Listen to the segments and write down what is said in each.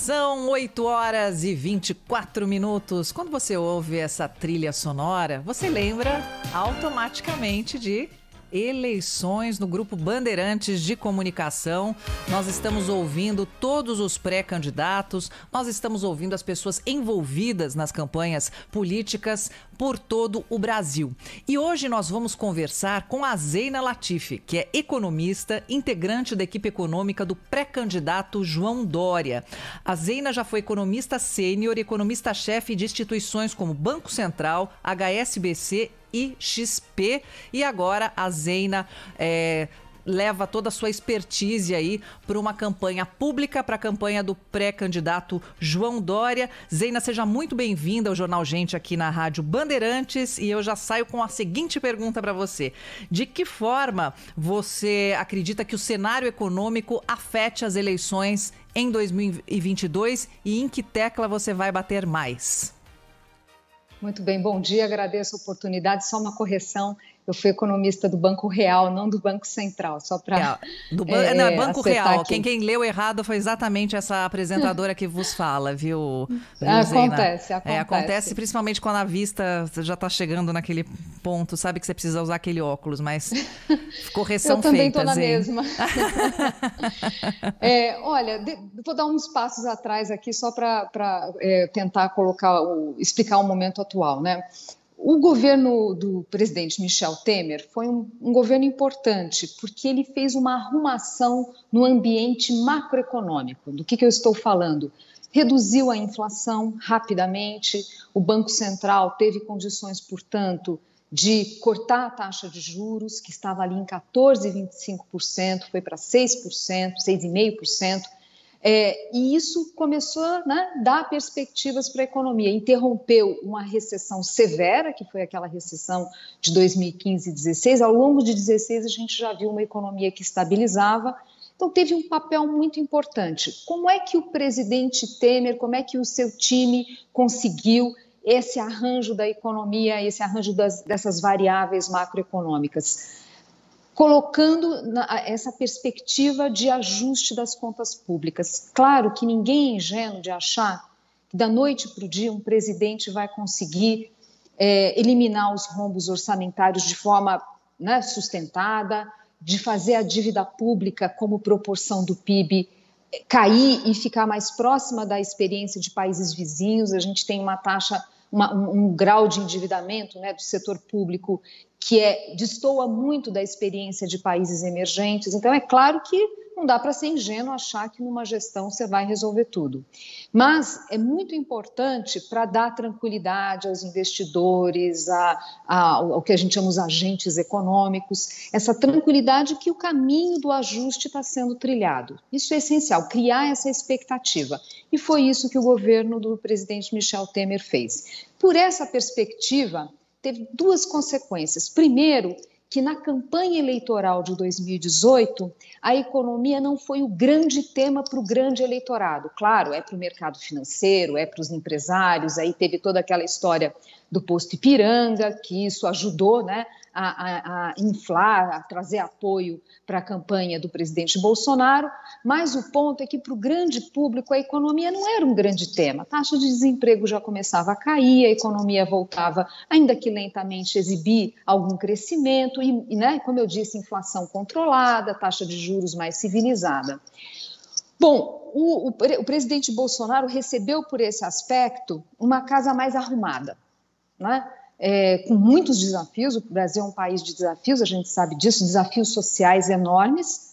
São 8 horas e 24 minutos. Quando você ouve essa trilha sonora, você lembra automaticamente de eleições no Grupo Bandeirantes de Comunicação. Nós estamos ouvindo todos os pré-candidatos, nós estamos ouvindo as pessoas envolvidas nas campanhas políticas por todo o Brasil. E hoje nós vamos conversar com a Zeina Latifi, que é economista, integrante da equipe econômica do pré-candidato João Dória. A Zeina já foi economista sênior, economista-chefe de instituições como Banco Central, HSBC e XP, e agora a Zeina leva toda a sua expertise aí para uma campanha pública, para a campanha do pré-candidato João Dória. Zeina, seja muito bem-vinda ao Jornal Gente aqui na Rádio Bandeirantes, e eu já saio com a seguinte pergunta para você. De que forma você acredita que o cenário econômico afete as eleições em 2022 e em que tecla você vai bater mais? Muito bem, bom dia, agradeço a oportunidade. Só uma correção, eu fui economista do Banco Real, não do Banco Central, só para não, é Banco Real. Quem leu errado foi exatamente essa apresentadora que vos fala, viu Acontece. Acontece principalmente quando a vista já está chegando naquele ponto, sabe que você precisa usar aquele óculos, mas correção feita. Eu também estou na mesma. Olha, vou dar uns passos atrás aqui só para tentar explicar o momento atual, né? O governo do presidente Michel Temer foi um governo importante porque ele fez uma arrumação no ambiente macroeconômico. Do que eu estou falando? Reduziu a inflação rapidamente, o Banco Central teve condições, portanto, de cortar a taxa de juros, que estava ali em 14,25%, foi para 6%, 6,5%. E isso começou a dar perspectivas para a economia, interrompeu uma recessão severa, que foi aquela recessão de 2015 e 2016. Ao longo de 2016 a gente já viu uma economia que estabilizava, então teve um papel muito importante. Como é que o presidente Temer, como é que o seu time conseguiu esse arranjo da economia, esse arranjo dessas variáveis macroeconômicas? Colocando essa perspectiva de ajuste das contas públicas. Claro que ninguém é ingênuo de achar que da noite para o dia um presidente vai conseguir eliminar os rombos orçamentários de forma sustentada, de fazer a dívida pública como proporção do PIB cair e ficar mais próxima da experiência de países vizinhos. A gente tem uma taxa, um grau de endividamento do setor público que destoa muito da experiência de países emergentes. Então, é claro que não dá para ser ingênuo achar que numa gestão você vai resolver tudo. Mas é muito importante para dar tranquilidade aos investidores, ao que a gente chama os agentes econômicos, essa tranquilidade que o caminho do ajuste está sendo trilhado. Isso é essencial, criar essa expectativa. E foi isso que o governo do presidente Michel Temer fez. Por essa perspectiva, teve duas consequências. Primeiro, que na campanha eleitoral de 2018, a economia não foi o grande tema para o grande eleitorado. Claro, é para o mercado financeiro, é para os empresários, aí teve toda aquela história do posto Ipiranga, que isso ajudou a inflar, a trazer apoio para a campanha do presidente Bolsonaro, mas o ponto é que para o grande público a economia não era um grande tema. A taxa de desemprego já começava a cair, a economia voltava, ainda que lentamente, a exibir algum crescimento e como eu disse, inflação controlada, taxa de juros mais civilizada. Bom, o presidente Bolsonaro recebeu por esse aspecto uma casa mais arrumada, com muitos desafios. O Brasil é um país de desafios, a gente sabe disso, desafios sociais enormes,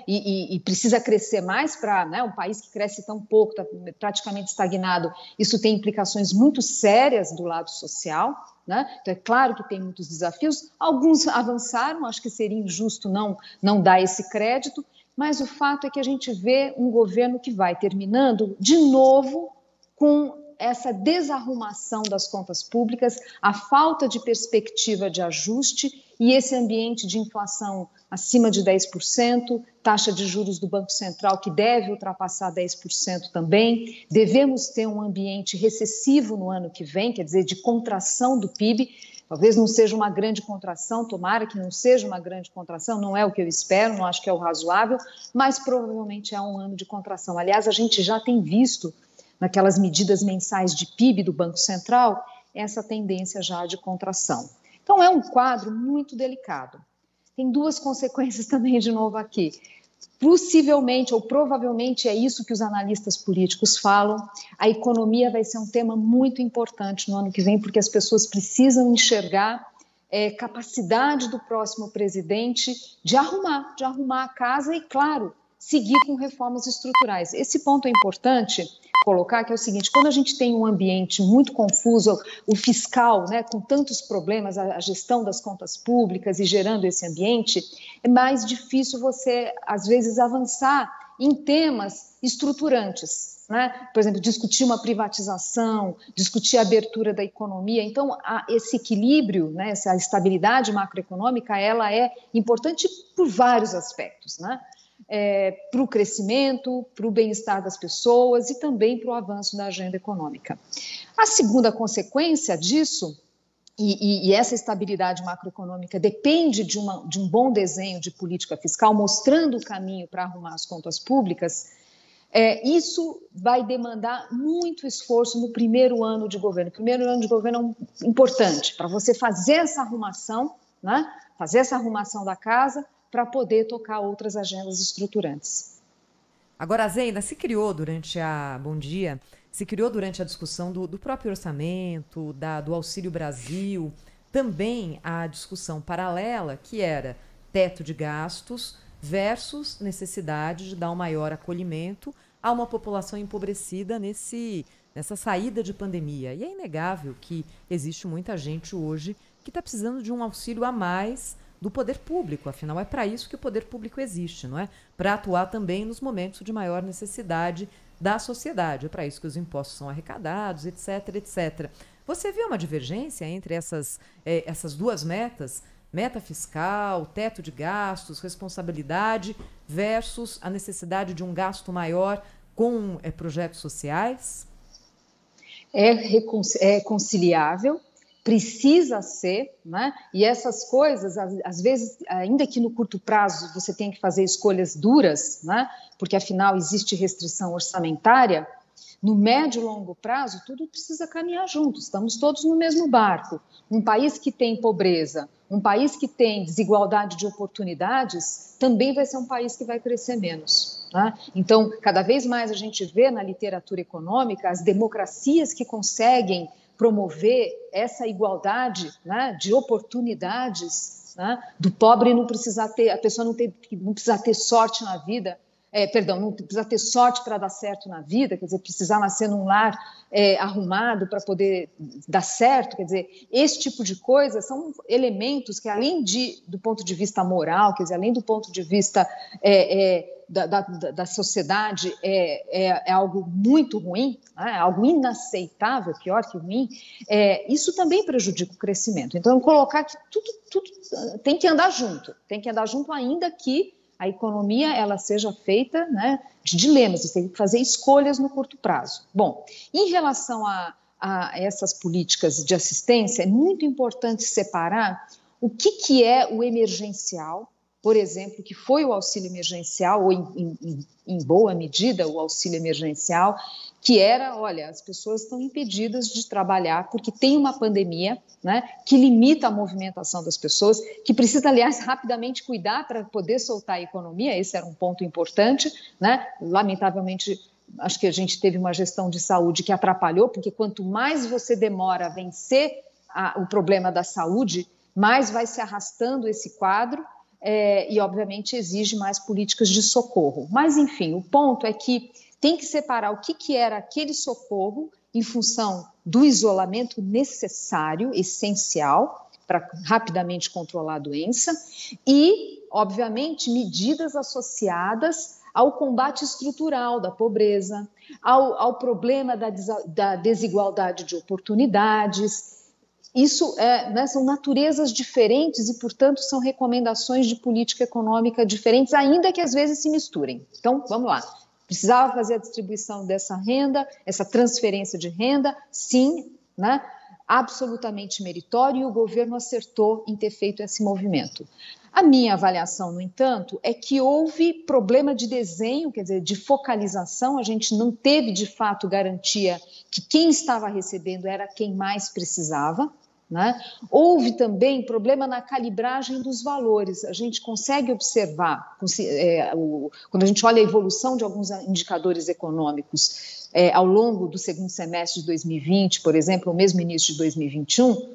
e precisa crescer mais para um país que cresce tão pouco, está praticamente estagnado. Isso tem implicações muito sérias do lado social, Então é claro que tem muitos desafios, alguns avançaram, acho que seria injusto não dar esse crédito, mas o fato é que a gente vê um governo que vai terminando de novo com essa desarrumação das contas públicas, a falta de perspectiva de ajuste e esse ambiente de inflação acima de 10%, taxa de juros do Banco Central que deve ultrapassar 10% também. Devemos ter um ambiente recessivo no ano que vem, quer dizer, de contração do PIB. Talvez não seja uma grande contração, tomara que não seja uma grande contração, não é o que eu espero, não acho que é o razoável, mas provavelmente é um ano de contração. Aliás, a gente já tem visto naquelas medidas mensais de PIB do Banco Central essa tendência já de contração. Então é um quadro muito delicado. Tem duas consequências também de novo aqui. Possivelmente ou provavelmente é isso que os analistas políticos falam, a economia vai ser um tema muito importante no ano que vem, porque as pessoas precisam enxergar capacidade do próximo presidente de arrumar a casa e, claro, seguir com reformas estruturais. Esse ponto é importante colocar, que é o seguinte: quando a gente tem um ambiente muito confuso, o fiscal, né, com tantos problemas, a gestão das contas públicas e gerando esse ambiente, é mais difícil você, às vezes, avançar em temas estruturantes, né? Por exemplo, discutir uma privatização, discutir a abertura da economia. Então, esse equilíbrio, né, essa estabilidade macroeconômica, ela é importante por vários aspectos, né? Para o crescimento, para o bem-estar das pessoas e também para o avanço da agenda econômica. A segunda consequência disso, e essa estabilidade macroeconômica depende de um bom desenho de política fiscal, mostrando o caminho para arrumar as contas públicas, isso vai demandar muito esforço no primeiro ano de governo. O primeiro ano de governo é importante para você fazer essa arrumação, né? Fazer essa arrumação da casa, para poder tocar outras agendas estruturantes. Agora, Zeyda, Bom dia, se criou durante a discussão do próprio orçamento, do Auxílio Brasil, também a discussão paralela, que era teto de gastos versus necessidade de dar um maior acolhimento a uma população empobrecida nessa saída de pandemia. E é inegável que existe muita gente hoje que está precisando de um auxílio a mais do poder público, afinal é para isso que o poder público existe, não é? Para atuar também nos momentos de maior necessidade da sociedade, é para isso que os impostos são arrecadados, etc, etc. Você vê uma divergência entre essas duas metas, meta fiscal, teto de gastos, responsabilidade versus a necessidade de um gasto maior com projetos sociais? É conciliável, precisa ser, né? E essas coisas, às vezes, ainda que no curto prazo você tenha que fazer escolhas duras, né? Porque afinal existe restrição orçamentária, no médio e longo prazo tudo precisa caminhar junto, estamos todos no mesmo barco. Um país que tem pobreza, um país que tem desigualdade de oportunidades, também vai ser um país que vai crescer menos, né? Então, cada vez mais a gente vê na literatura econômica as democracias que conseguem promover essa igualdade, né, de oportunidades, né, do pobre não precisar ter, a pessoa não precisa ter sorte na vida, não precisa ter sorte para dar certo na vida, quer dizer, precisar nascer num lar arrumado para poder dar certo, quer dizer, esse tipo de coisa são elementos que, além do ponto de vista moral, quer dizer, além do ponto de vista da sociedade, é algo muito ruim, né? Algo inaceitável, pior que ruim, isso também prejudica o crescimento. Então, colocar que tudo tem que andar junto, ainda que a economia ela seja feita, né, de dilemas, você tem que fazer escolhas no curto prazo. Bom, em relação a essas políticas de assistência, é muito importante separar o que é o emergencial, por exemplo, que foi o auxílio emergencial, ou em boa medida o auxílio emergencial, que era, olha, as pessoas estão impedidas de trabalhar porque tem uma pandemia, né, que limita a movimentação das pessoas, que precisa, aliás, rapidamente cuidar para poder soltar a economia, esse era um ponto importante, né? Lamentavelmente, acho que a gente teve uma gestão de saúde que atrapalhou, porque quanto mais você demora a vencer o problema da saúde, mais vai se arrastando esse quadro, e, obviamente, exige mais políticas de socorro. Mas, enfim, o ponto é que tem que separar o que era aquele socorro em função do isolamento necessário, essencial, para rapidamente controlar a doença, e, obviamente, medidas associadas ao combate estrutural da pobreza, ao problema da desigualdade de oportunidades. Isso são naturezas diferentes e, portanto, são recomendações de política econômica diferentes, ainda que às vezes se misturem. Então, vamos lá. Precisava fazer a distribuição dessa renda, essa transferência de renda, sim, né? absolutamente meritório e o governo acertou em ter feito esse movimento. A minha avaliação, no entanto, é que houve problema de desenho, quer dizer, de focalização, a gente não teve, de fato, garantia que quem estava recebendo era quem mais precisava, né? Houve também problema na calibragem dos valores. A gente consegue observar, quando a gente olha a evolução de alguns indicadores econômicos ao longo do segundo semestre de 2020, por exemplo, ou mesmo início de 2021,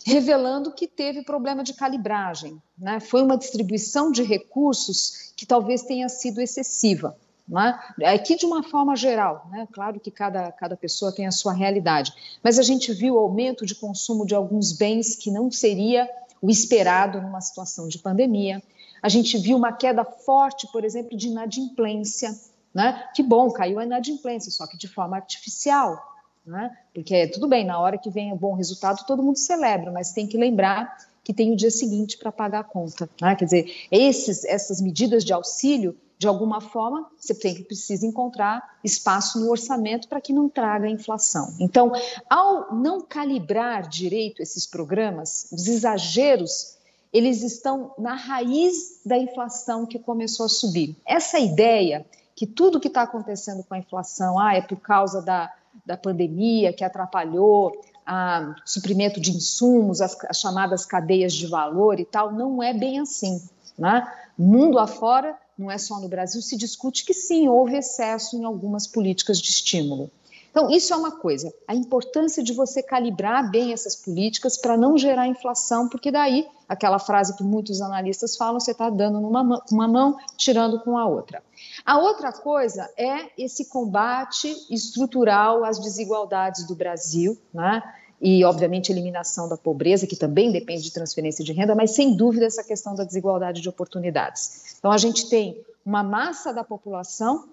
revelando que teve problema de calibragem, né? Foi uma distribuição de recursos que talvez tenha sido excessiva. Né? Aqui de uma forma geral, né? Claro que cada pessoa tem a sua realidade, mas a gente viu o aumento de consumo de alguns bens que não seria o esperado numa situação de pandemia. A gente viu uma queda forte, por exemplo, de inadimplência, né? Que bom, caiu a inadimplência, só que de forma artificial, né? Porque tudo bem, na hora que vem o bom resultado todo mundo celebra, mas tem que lembrar que tem o dia seguinte para pagar a conta, né? Quer dizer, essas medidas de auxílio, de alguma forma, você precisa encontrar espaço no orçamento para que não traga inflação. Então, ao não calibrar direito esses programas, os exageros, eles estão na raiz da inflação que começou a subir. Essa ideia que tudo que está acontecendo com a inflação é por causa da pandemia que atrapalhou o suprimento de insumos, as chamadas cadeias de valor e tal, não é bem assim, né? Mundo afora, não é só no Brasil, se discute que sim, houve excesso em algumas políticas de estímulo. Então, isso é uma coisa, a importância de você calibrar bem essas políticas para não gerar inflação, porque daí, aquela frase que muitos analistas falam, você está dando com uma mão, tirando com a outra. A outra coisa é esse combate estrutural às desigualdades do Brasil, né? E, obviamente, eliminação da pobreza, que também depende de transferência de renda, mas, sem dúvida, essa questão da desigualdade de oportunidades. Então, a gente tem uma massa da população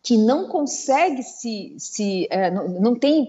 que não consegue não tem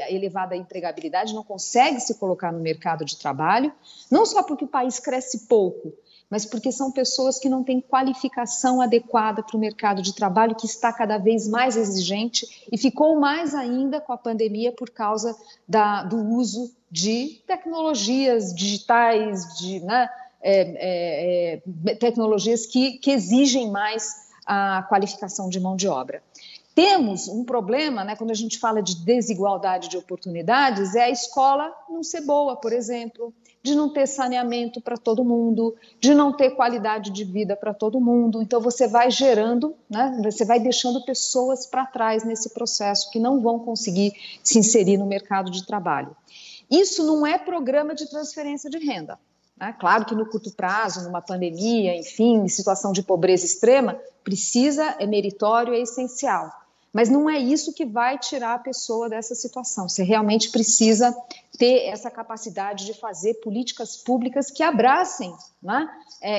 elevada empregabilidade, não consegue se colocar no mercado de trabalho, não só porque o país cresce pouco, mas porque são pessoas que não têm qualificação adequada para o mercado de trabalho, que está cada vez mais exigente e ficou mais ainda com a pandemia por causa do uso de tecnologias digitais, tecnologias que exigem mais a qualificação de mão de obra. Temos um problema, né, quando a gente fala de desigualdade de oportunidades, é a escola não ser boa, por exemplo, de não ter saneamento para todo mundo, de não ter qualidade de vida para todo mundo. Então, você vai gerando, né, você vai deixando pessoas para trás nesse processo que não vão conseguir se inserir no mercado de trabalho. Isso não é programa de transferência de renda. Né? Claro que no curto prazo, numa pandemia, enfim, em situação de pobreza extrema, é meritório, é essencial. Mas não é isso que vai tirar a pessoa dessa situação. Você realmente precisa ter essa capacidade de fazer políticas públicas que abracem, né,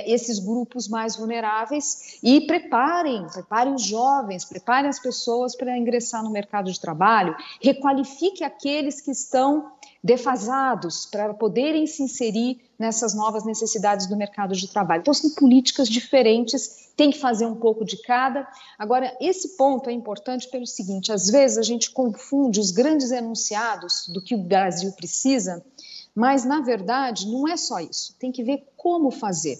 esses grupos mais vulneráveis e preparem os jovens, preparem as pessoas para ingressar no mercado de trabalho, requalifique aqueles que estão defasados para poderem se inserir nessas novas necessidades do mercado de trabalho. Então, são políticas diferentes, tem que fazer um pouco de cada. Agora, esse ponto é importante pelo seguinte, às vezes a gente confunde os grandes enunciados do que o Brasil precisa, mas, na verdade, não é só isso, tem que ver como fazer.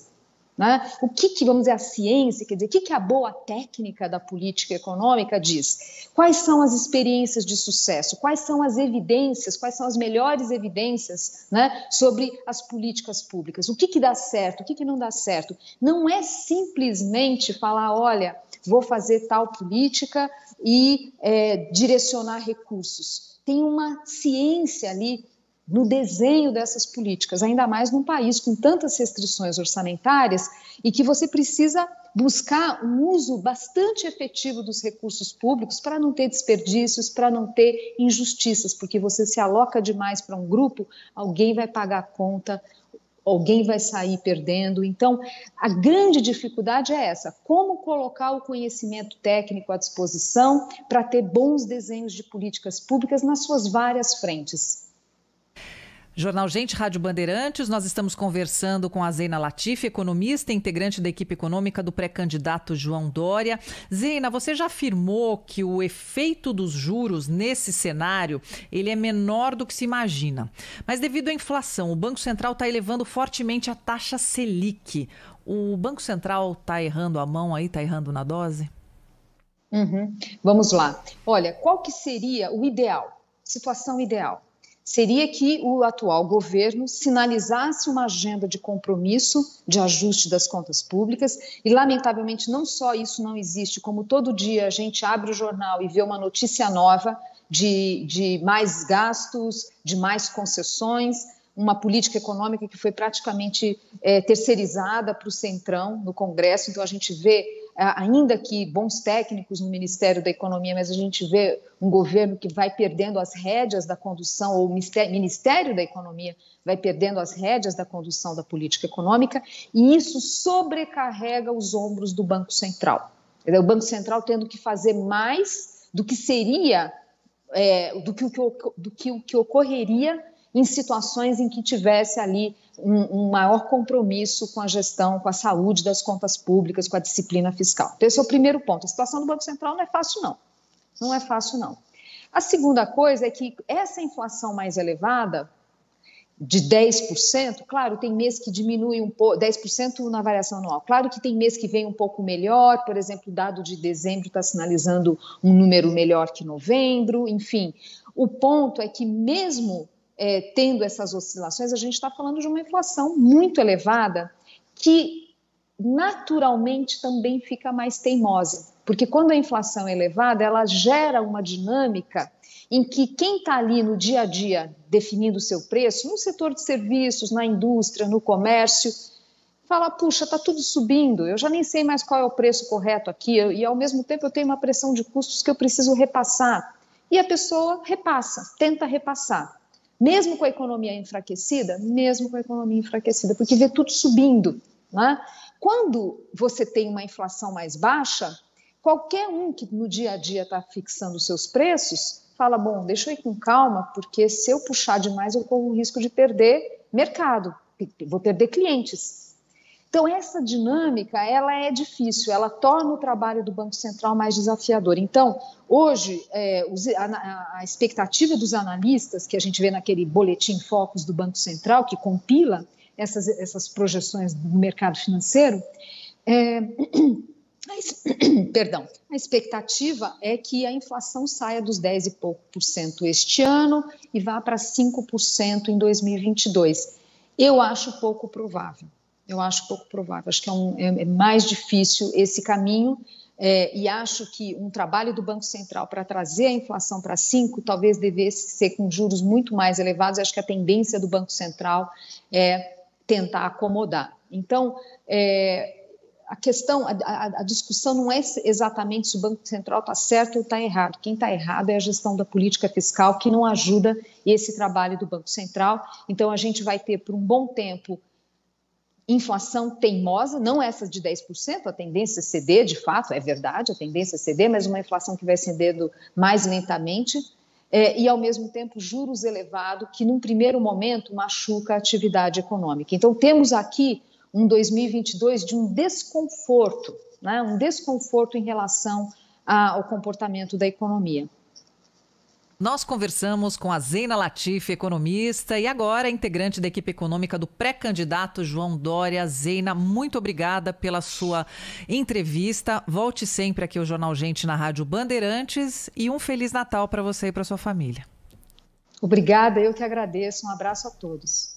Né? O que, vamos dizer, a ciência, quer dizer, o que a boa técnica da política econômica diz? Quais são as experiências de sucesso? Quais são as evidências, quais são as melhores evidências, né, sobre as políticas públicas? O que dá certo, o que não dá certo? Não é simplesmente falar, olha, vou fazer tal política e direcionar recursos. Tem uma ciência ali no desenho dessas políticas, ainda mais num país com tantas restrições orçamentárias e que você precisa buscar um uso bastante efetivo dos recursos públicos para não ter desperdícios, para não ter injustiças, porque você se aloca demais para um grupo, alguém vai pagar a conta, alguém vai sair perdendo. Então, a grande dificuldade é essa, como colocar o conhecimento técnico à disposição para ter bons desenhos de políticas públicas nas suas várias frentes. Jornal Gente, Rádio Bandeirantes, nós estamos conversando com a Zeina Latifi, economista e integrante da equipe econômica do pré-candidato João Dória. Zeina, você já afirmou que o efeito dos juros nesse cenário ele é menor do que se imagina. Mas devido à inflação, o Banco Central está elevando fortemente a taxa Selic. O Banco Central está errando a mão aí, está errando na dose? Vamos lá. Olha, qual que seria o ideal, situação ideal? Seria que o atual governo sinalizasse uma agenda de compromisso, de ajuste das contas públicas, e lamentavelmente não só isso não existe, como todo dia a gente abre o jornal e vê uma notícia nova de mais gastos, de mais concessões, uma política econômica que foi praticamente terceirizada para o Centrão no Congresso. Então a gente vê, ainda que bons técnicos no Ministério da Economia, mas a gente vê um governo que vai perdendo as rédeas da condução, ou o Ministério da Economia vai perdendo as rédeas da condução da política econômica, e isso sobrecarrega os ombros do Banco Central. O Banco Central tendo que fazer mais do que seria, do que ocorreria em situações em que tivesse ali um maior compromisso com a gestão, com a saúde das contas públicas, com a disciplina fiscal. Então, esse é o primeiro ponto. A situação do Banco Central não é fácil, não. Não é fácil, não. A segunda coisa é que essa inflação mais elevada, de 10%, claro, tem mês que diminui um pouco, 10% na variação anual. Claro que tem mês que vem um pouco melhor, por exemplo, o dado de dezembro está sinalizando um número melhor que novembro, enfim. O ponto é que mesmo tendo essas oscilações, a gente está falando de uma inflação muito elevada que naturalmente também fica mais teimosa, porque quando a inflação é elevada, ela gera uma dinâmica em que quem está ali no dia a dia definindo o seu preço, no setor de serviços, na indústria, no comércio, fala, puxa, está tudo subindo, eu já nem sei mais qual é o preço correto aqui, e ao mesmo tempo eu tenho uma pressão de custos que eu preciso repassar. E a pessoa repassa, tenta repassar. Mesmo com a economia enfraquecida, porque vê tudo subindo, né? Quando você tem uma inflação mais baixa, qualquer um que no dia a dia está fixando os seus preços, fala, bom, deixa eu ir com calma, porque se eu puxar demais eu corro o risco de perder mercado, vou perder clientes. Então, essa dinâmica, ela é difícil, ela torna o trabalho do Banco Central mais desafiador. Então, hoje, a expectativa dos analistas, que a gente vê naquele boletim Focus do Banco Central, que compila essas projeções do mercado financeiro, a expectativa é que a inflação saia dos 10 e pouco por cento este ano e vá para 5% em 2022. Eu acho pouco provável. Acho que é mais difícil esse caminho e acho que um trabalho do Banco Central para trazer a inflação para 5 talvez devesse ser com juros muito mais elevados. Acho que a tendência do Banco Central é tentar acomodar. Então, a discussão não é exatamente se o Banco Central está certo ou está errado. Quem está errado é a gestão da política fiscal, que não ajuda esse trabalho do Banco Central. Então, a gente vai ter por um bom tempo inflação teimosa, não essa de 10%, a tendência é ceder, de fato, é verdade, a tendência é ceder, mas uma inflação que vai cedendo mais lentamente, e ao mesmo tempo juros elevados, que num primeiro momento machuca a atividade econômica. Então temos aqui um 2022 de um desconforto, né? Um desconforto em relação ao comportamento da economia. Nós conversamos com a Zeina Latifi, economista, e agora integrante da equipe econômica do pré-candidato João Dória. Zeina, muito obrigada pela sua entrevista. Volte sempre aqui ao Jornal Gente na Rádio Bandeirantes e um Feliz Natal para você e para sua família. Obrigada, eu que agradeço. Um abraço a todos.